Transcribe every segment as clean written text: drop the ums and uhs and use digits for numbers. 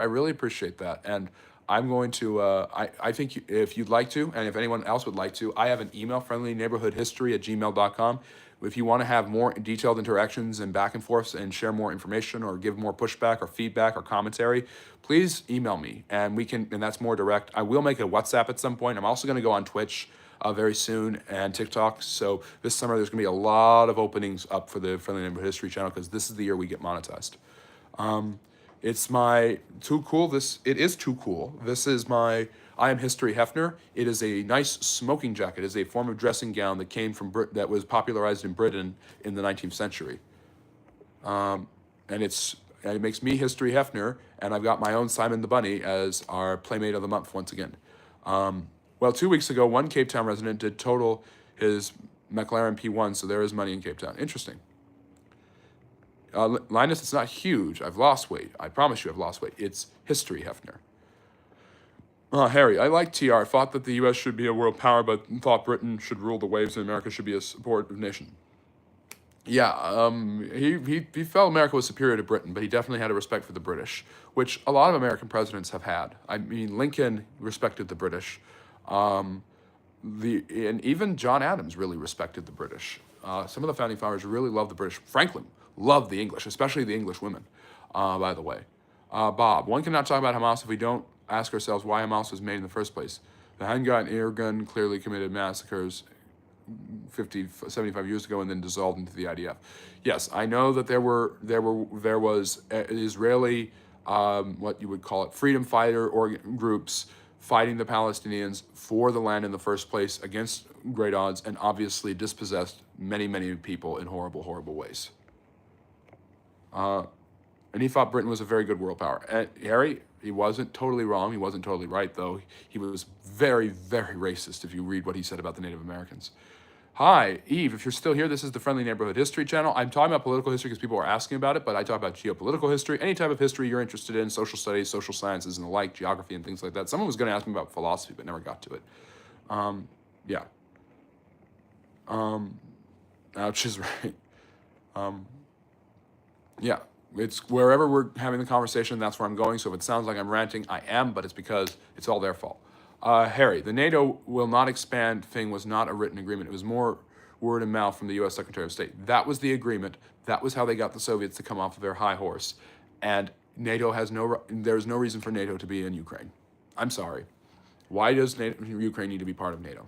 I really appreciate that. And I'm going to, I think if you'd like to, and if anyone else would like to, I have an email, friendlyneighborhoodhistory@gmail.com. If you want to have more detailed interactions and back and forths and share more information or give more pushback or feedback or commentary, please email me and we can, and that's more direct. I will make a WhatsApp at some point. I'm also going to go on Twitch very soon and TikTok. So this summer, there's going to be a lot of openings up for the Friendly Neighborhood History channel because this is the year we get monetized. It's my too cool. It is too cool. This is my I am History Hefner. It is a nice smoking jacket. It is a form of dressing gown that came from that was popularized in Britain in the 19th century. And it makes me History Hefner, and I've got my own Simon the Bunny as our Playmate of the Month once again. Well, 2 weeks ago, one Cape Town resident did total his McLaren P1, so there is money in Cape Town. Interesting. Linus, it's not huge. I've lost weight. I promise you I've lost weight. It's History Hefner. Harry, I like TR. Thought that the U.S. should be a world power, but thought Britain should rule the waves and America should be a supportive nation. Yeah, he felt America was superior to Britain, but he definitely had a respect for the British, which a lot of American presidents have had. I mean, Lincoln respected the British. And even John Adams really respected the British. Some of the founding fathers really loved the British. Franklin loved the English, especially the English women, by the way. Bob, one cannot talk about Hamas if we don't ask ourselves why Hamas was made in the first place. The handgun and air gun clearly committed massacres 75 years ago and then dissolved into the IDF. Yes, I know that there was Israeli, what you would call it, freedom fighter groups fighting the Palestinians for the land in the first place against great odds, and obviously dispossessed many, many people in horrible, horrible ways. And he thought Britain was a very good world power. And Harry, he wasn't totally wrong. He wasn't totally right, though. He was very, very racist if you read what he said about the Native Americans. Hi, Eve, if you're still here, this is the Friendly Neighborhood History channel. I'm talking about political history because people are asking about it, but I talk about geopolitical history, any type of history you're interested in, social studies, social sciences, and the like, geography and things like that. Someone was going to ask me about philosophy, but never got to it. Yeah. Ouch is right. Yeah, it's wherever we're having the conversation, that's where I'm going. So if it sounds like I'm ranting, I am, but it's because it's all their fault. Harry, the NATO will not expand thing was not a written agreement. It was more word of mouth from the U.S. Secretary of State. That was the agreement. That was how they got the Soviets to come off of their high horse. And NATO has there's no reason for NATO to be in Ukraine. I'm sorry. Why does Ukraine need to be part of NATO?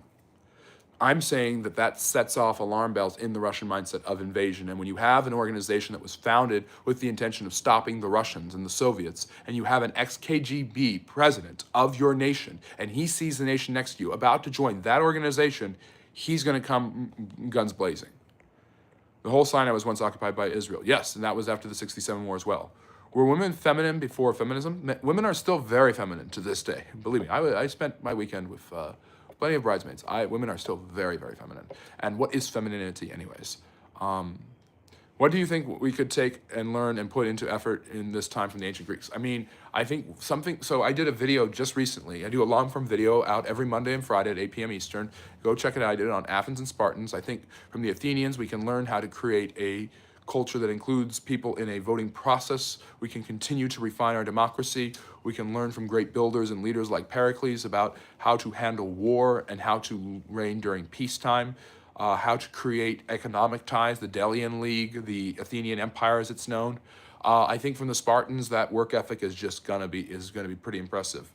I'm saying that sets off alarm bells in the Russian mindset of invasion. And when you have an organization that was founded with the intention of stopping the Russians and the Soviets, and you have an ex-KGB president of your nation, and he sees the nation next to you about to join that organization, he's going to come guns blazing. The whole Sinai was once occupied by Israel. Yes, and that was after the 67 war as well. Were women feminine before feminism? Women are still very feminine to this day. Believe me, I spent my weekend with plenty of bridesmaids. Women are still very, very feminine. And what is femininity anyways? What do you think we could take and learn and put into effort in this time from the ancient Greeks? I mean, I think so I did a video just recently. I do a long form video out every Monday and Friday at 8 p.m. Eastern. Go check it out. I did it on Athens and Spartans. I think from the Athenians, we can learn how to create a culture that includes people in a voting process. We can continue to refine our democracy. We can learn from great builders and leaders like Pericles about how to handle war and how to reign during peacetime, how to create economic ties, the Delian League, the Athenian Empire as it's known. I think from the Spartans, that work ethic is just gonna be pretty impressive.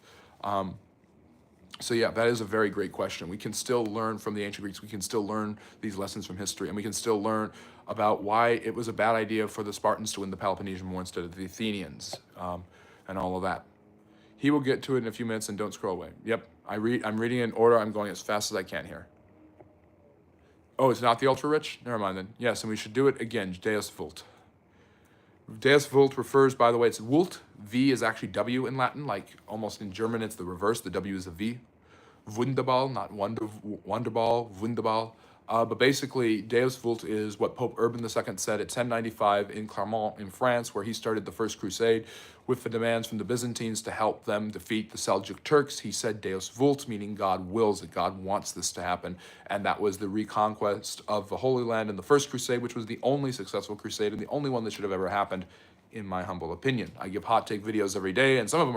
So yeah, that is a very great question. We can still learn from the ancient Greeks. We can still learn these lessons from history, and we can still learn about why it was a bad idea for the Spartans to win the Peloponnesian War instead of the Athenians, and all of that. He will get to it in a few minutes, and don't scroll away. Yep, I'm reading in order. I'm going as fast as I can here. Oh, it's not the ultra rich? Never mind then. Yes, and we should do it again. Deus Vult. Deus Vult refers, by the way, it's Vult. V is actually W in Latin, like almost in German it's the reverse. The W is a V. Wunderball, not Wonderball, Wunderball. But basically, Deus Vult is what Pope Urban II said at 1095 in Clermont in France, where he started the First Crusade with the demands from the Byzantines to help them defeat the Seljuk Turks. He said Deus Vult, meaning God wills it, God wants this to happen. And that was the reconquest of the Holy Land in the First Crusade, which was the only successful crusade and the only one that should have ever happened in my humble opinion. I give hot take videos every day, and some of them